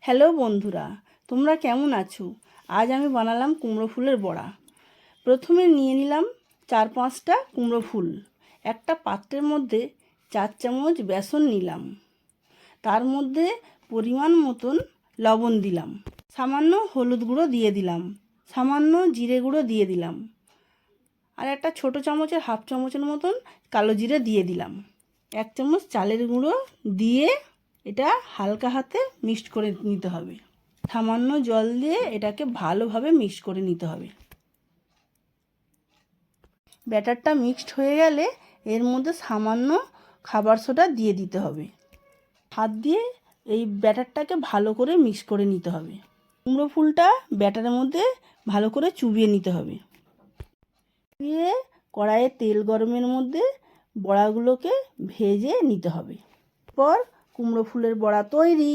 Hello বন্ধুরা, তোমরা কেমন আছো? আজ আমি বানালাম কুমড়ো ফুলের বড়া। প্রথমে নিয়ে নিলাম 4-5টা কুমড়ো ফুল। একটা পাত্রের মধ্যে 4 চামচ বেসন নিলাম। তার মধ্যে পরিমাণ মতন লবণ দিলাম, সামান্য হলুদ গুঁড়ো দিয়ে দিলাম, সামান্য জিরে গুঁড়ো দিয়ে দিলাম, আর একটা ছোট চামচের হাফ চামচের মতন কালো জিরে দিয়ে দিলাম। 1 চামচ চালের গুঁড়ো দিয়ে এটা হালকা হাতে মিক্সড করে নিতে হবে। সামান্য জল দিয়ে এটাকে ভালোভাবে মিক্স করে নিতে হবে। ব্যাটারটা মিক্সড হয়ে গেলে এর মধ্যে সামান্য খাবার সোডা দিয়ে দিতে হবে। হাত দিয়ে এই ব্যাটারটাকে ভালো করে মিক্স করে নিতে হবে। কুমড়ো ফুলটা ব্যাটারের মধ্যে ভালো করে চুবিয়ে নিতে হবে। চুবিয়ে কড়াইয়ে তেল গরমের মধ্যে বড়াগুলোকে ভেজে নিতে হবে। পর কুমড়ো ফুলের বড়া তৈরি।